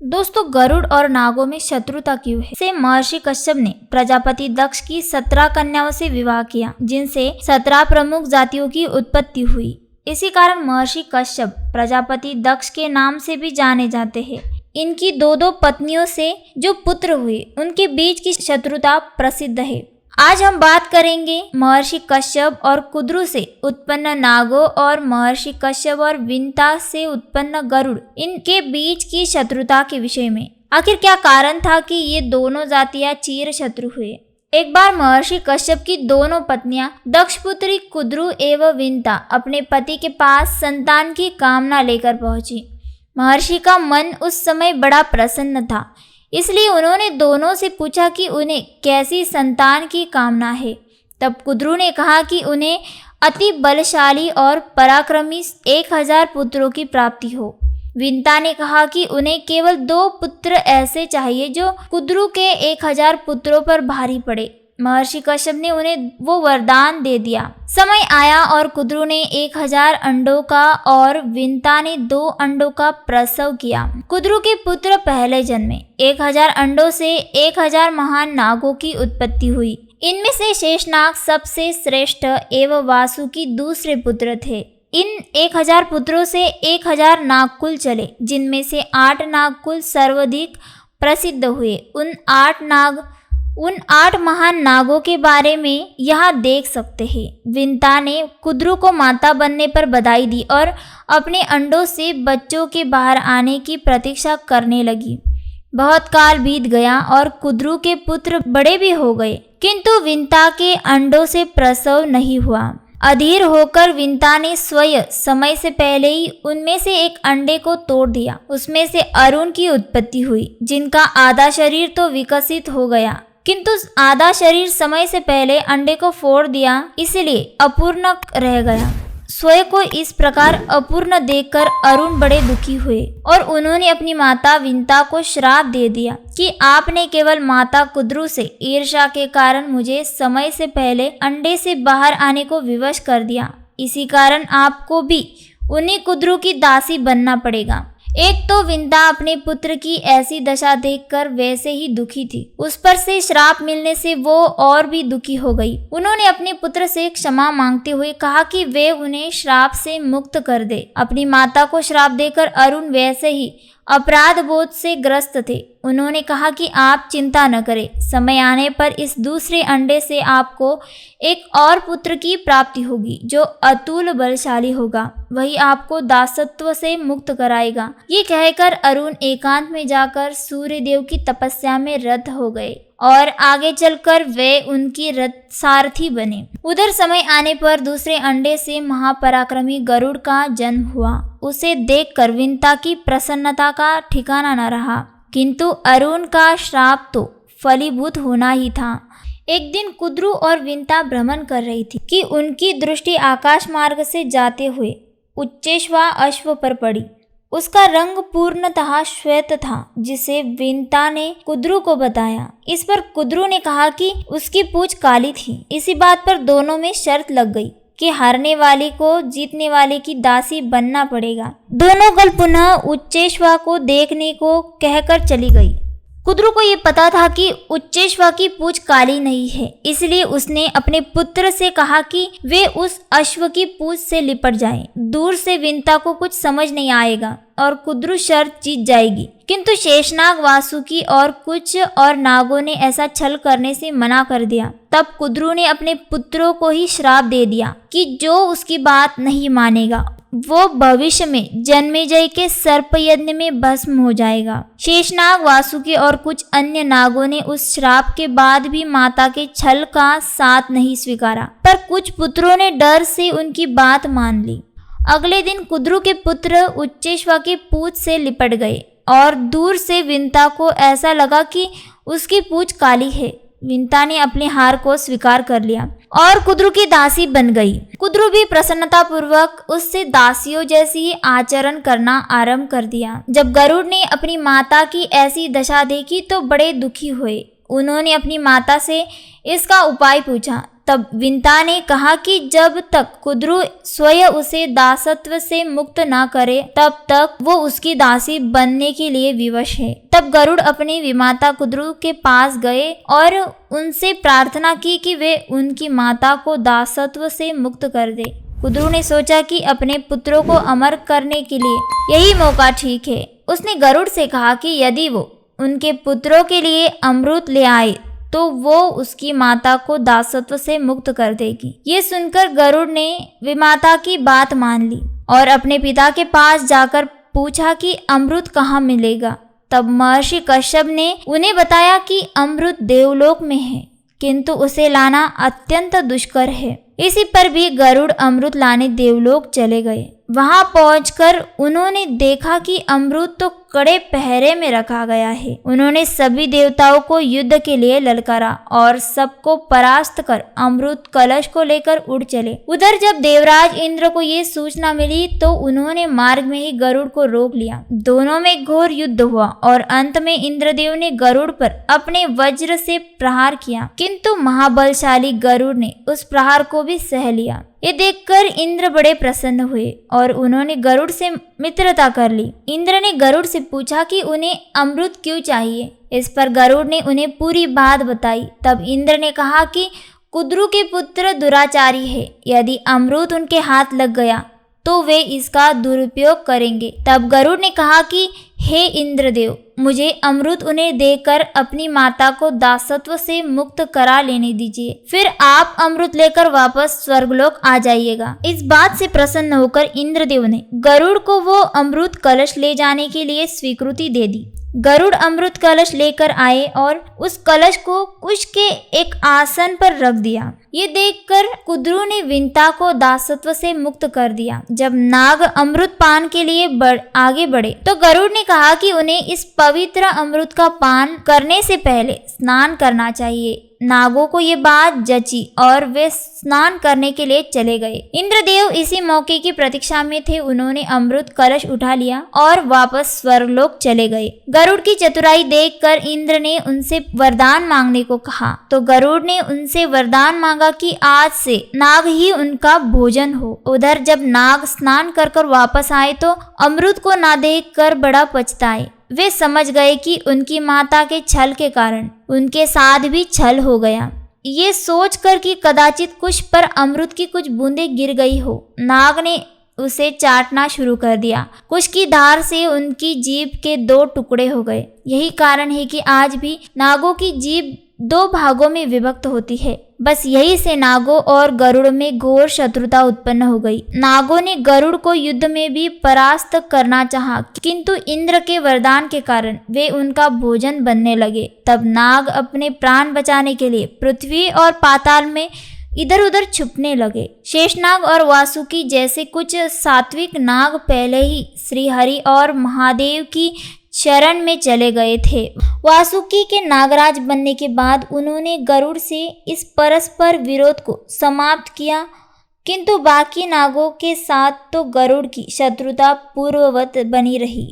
दोस्तों, गरुड़ और नागों में शत्रुता क्यों है? से महर्षि कश्यप ने प्रजापति दक्ष की 17 कन्याओं से विवाह किया, जिनसे 17 प्रमुख जातियों की उत्पत्ति हुई। इसी कारण महर्षि कश्यप प्रजापति दक्ष के नाम से भी जाने जाते हैं। इनकी दो दो पत्नियों से जो पुत्र हुए, उनके बीच की शत्रुता प्रसिद्ध है। आज हम बात करेंगे महर्षि कश्यप और कुद्रु से उत्पन्न नागों और महर्षि कश्यप और विंता से उत्पन्न गरुड़, इनके बीच की शत्रुता के विषय में। आखिर क्या कारण था कि ये दोनों जातियां चिर शत्रु हुए? एक बार महर्षि कश्यप की दोनों पत्नियां दक्षपुत्री कुद्रु एवं विंता अपने पति के पास संतान की कामना लेकर पहुंची। महर्षि का मन उस समय बड़ा प्रसन्न था, इसलिए उन्होंने दोनों से पूछा कि उन्हें कैसी संतान की कामना है। तब कुद्रु ने कहा कि उन्हें अति बलशाली और पराक्रमी 1000 पुत्रों की प्राप्ति हो। विंता ने कहा कि उन्हें केवल 2 पुत्र ऐसे चाहिए जो कुद्रु के 1000 पुत्रों पर भारी पड़े। महर्षि कश्यप ने उन्हें वो वरदान दे दिया। समय आया और कुद्रु ने 1000 अंडों का और विंता ने 2 अंडों का प्रसव किया। कुद्रु के पुत्र पहले जन्मे। 1000 अंडों से 1000 महान नागों की उत्पत्ति हुई। इनमें से शेषनाग सबसे श्रेष्ठ एवं वासुकी दूसरे पुत्र थे। इन 1000 पुत्रों से 1000 नागकुल चले, जिनमें से 8 नागकुल सर्वाधिक प्रसिद्ध हुए। उन 8 महान नागों के बारे में यहाँ देख सकते हैं। विंता ने कुद्रु को माता बनने पर बधाई दी और अपने अंडों से बच्चों के बाहर आने की प्रतीक्षा करने लगी। बहुत काल बीत गया और कुद्रु के पुत्र बड़े भी हो गए, किंतु विंता के अंडों से प्रसव नहीं हुआ। अधीर होकर विंता ने स्वयं समय से पहले ही उनमें से एक अंडे को तोड़ दिया। उसमें से अरुण की उत्पत्ति हुई, जिनका आधा शरीर तो विकसित हो गया, किंतु आधा शरीर समय से पहले अंडे को फोड़ दिया, इसलिए अपूर्ण रह गया। स्वयं को इस प्रकार अपूर्ण देखकर अरुण बड़े दुखी हुए और उन्होंने अपनी माता विंता को श्राप दे दिया कि आपने केवल माता कुद्रु से ईर्ष्या के कारण मुझे समय से पहले अंडे से बाहर आने को विवश कर दिया। इसी कारण आपको भी उन्हीं कुद्रु की दासी बनना पड़ेगा। एक तो विंता अपने पुत्र की ऐसी दशा देखकर वैसे ही दुखी थी, उस पर से श्राप मिलने से वो और भी दुखी हो गई। उन्होंने अपने पुत्र से क्षमा मांगते हुए कहा कि वे उन्हें श्राप से मुक्त कर दे। अपनी माता को श्राप देकर अरुण वैसे ही अपराध बोध से ग्रस्त थे। उन्होंने कहा कि आप चिंता न करें, समय आने पर इस दूसरे अंडे से आपको एक और पुत्र की प्राप्ति होगी जो अतुल बलशाली होगा। वही आपको दासत्व से मुक्त कराएगा। ये कहकर अरुण एकांत में जाकर सूर्य देव की तपस्या में रत हो गए और आगे चलकर वे उनकी रथ सारथी बने। उधर समय आने पर दूसरे अंडे से महापराक्रमी गरुड़ का जन्म हुआ। उसे देखकर विंता की प्रसन्नता का ठिकाना न रहा, किंतु अरुण का श्राप तो फलीभूत होना ही था। एक दिन कुद्रु और विंता भ्रमण कर रही थी कि उनकी दृष्टि आकाश मार्ग से जाते हुए उच्चेश्वा अश्व पर पड़ी। उसका रंग पूर्णतः श्वेत था, जिसे विंता ने कुद्रु को बताया। इस पर कुद्रु ने कहा कि उसकी पूंछ काली थी। इसी बात पर दोनों में शर्त लग गई कि हारने वाली को जीतने वाले की दासी बनना पड़ेगा। दोनों कल पुनः उच्चेश्वा को देखने को कहकर चली गई। कुद्रु को ये पता था कि उच्चेश्वा की पूंछ काली नहीं है, इसलिए उसने अपने पुत्र से कहा कि वे उस अश्व की पूंछ से लिपट जाएं। दूर से विंता को कुछ समझ नहीं आएगा और कुद्रु शर्त जीत जाएगी, किंतु शेषनाग, वासुकी और कुछ और नागों ने ऐसा छल करने से मना कर दिया। तब कुद्रु ने अपने पुत्रों को ही श्राप दे दिया कि जो उसकी बात नहीं मानेगा वो भविष्य में जन्मेजय के सर्प यज्ञ में भस्म हो जाएगा। शेषनाग, वासुकी और कुछ अन्य नागों ने उस श्राप के बाद भी माता के छल का साथ नहीं स्वीकारा, पर कुछ पुत्रों ने डर से उनकी बात मान ली। अगले दिन कुद्रु के पुत्र उच्चेश्वा की पूंछ से लिपट गए और दूर से विंता को ऐसा लगा कि उसकी पूंछ काली है। विंता ने अपने हार को स्वीकार कर लिया और कुद्रु की दासी बन गई। कुद्रु भी प्रसन्नता पूर्वक उससे दासियों जैसी ही आचरण करना आरंभ कर दिया। जब गरुड़ ने अपनी माता की ऐसी दशा देखी तो बड़े दुखी हुए। उन्होंने अपनी माता से इसका उपाय पूछा। तब विंता ने कहा कि जब तक कुद्रू स्वयं उसे दासत्व से मुक्त ना करे तब तक वो उसकी दासी बनने के लिए विवश है। तब गरुड़ अपने विमाता कुद्रू के पास गए और उनसे प्रार्थना की कि वे उनकी माता को दासत्व से मुक्त कर दे। कुद्रू ने सोचा कि अपने पुत्रों को अमर करने के लिए यही मौका ठीक है। उसने गरुड़ से कहा कि यदि वो उनके पुत्रों के लिए अमृत ले आए तो वो उसकी माता को दासत्व से मुक्त कर देगी। ये सुनकर गरुड़ ने विमाता की बात मान ली और अपने पिता के पास जाकर पूछा कि अमृत कहाँ मिलेगा। तब महर्षि कश्यप ने उन्हें बताया कि अमृत देवलोक में है, किंतु उसे लाना अत्यंत दुष्कर है। इसी पर भी गरुड़ अमृत लाने देवलोक चले गए। वहां पहुंचकर उन्होंने देखा कि अमृत तो कड़े पहरे में रखा गया है। उन्होंने सभी देवताओं को युद्ध के लिए ललकारा और सबको परास्त कर अमृत कलश को लेकर उड़ चले। उधर जब देवराज इंद्र को ये सूचना मिली तो उन्होंने मार्ग में ही गरुड़ को रोक लिया। दोनों में घोर युद्ध हुआ और अंत में इंद्रदेव ने गरुड़ पर अपने वज्र से प्रहार किया, किंतु महाबलशाली गरुड़ ने उस प्रहार को भी सह लिया। ये देखकर इंद्र बड़े प्रसन्न हुए और उन्होंने गरुड़ से मित्रता कर ली। इंद्र ने गरुड़ से पूछा कि उन्हें अमृत क्यों चाहिए। इस पर गरुड़ ने उन्हें पूरी बात बताई। तब इंद्र ने कहा कि कुद्रू के पुत्र दुराचारी है, यदि अमृत उनके हाथ लग गया तो वे इसका दुरुपयोग करेंगे। तब गरुड़ ने कहा कि हे इंद्रदेव, मुझे अमृत उन्हें देकर अपनी माता को दासत्व से मुक्त करा लेने दीजिए, फिर आप अमृत लेकर वापस स्वर्गलोक आ जाइएगा। इस बात से प्रसन्न होकर इंद्रदेव ने गरुड़ को वो अमृत कलश ले जाने के लिए स्वीकृति दे दी। गरुड़ अमृत कलश लेकर आए और उस कलश को कुश के एक आसन पर रख दिया। ये देखकर कुद्रू ने विंता को दासत्व से मुक्त कर दिया। जब नाग अमृत पान के लिए आगे बढ़े तो गरुड़ ने कहा कि उन्हें इस पवित्र अमृत का पान करने से पहले स्नान करना चाहिए। नागों को ये बात जची और वे स्नान करने के लिए चले गए। इंद्रदेव इसी मौके की प्रतीक्षा में थे। उन्होंने अमृत कलश उठा लिया और वापस स्वर्गलोक चले गए। गरुड़ की चतुराई देखकर इंद्र ने उनसे वरदान मांगने को कहा तो गरुड़ ने उनसे वरदान मांगा कि आज से नाग ही उनका भोजन हो। उधर जब नाग स्नान कर वापस आए तो अमृत को ना देख कर बड़ा पछताए। वे समझ गए कि उनकी माता के छल के कारण उनके साथ भी छल हो गया। ये सोचकर कि कदाचित कुश पर अमृत की कुछ बूंदें गिर गई हो, नाग ने उसे चाटना शुरू कर दिया। कुश की धार से उनकी जीभ के 2 टुकड़े हो गए। यही कारण है कि आज भी नागों की जीभ 2 भागों में विभक्त होती है। बस यही से नागों और गरुड़ में घोर शत्रुता उत्पन्न हो गई। नागों ने गरुड़ को युद्ध में भी परास्त करना चाहा, किंतु इंद्र के वरदान के कारण वे उनका भोजन बनने लगे। तब नाग अपने प्राण बचाने के लिए पृथ्वी और पाताल में इधर उधर छुपने लगे। शेषनाग और वासुकी जैसे कुछ सात्विक नाग पहले ही श्री हरि और महादेव की शरण में चले गए थे। वासुकी के नागराज बनने के बाद उन्होंने गरुड़ से इस परस्पर विरोध को समाप्त किया, किंतु बाकी नागों के साथ तो गरुड़ की शत्रुता पूर्ववत बनी रही।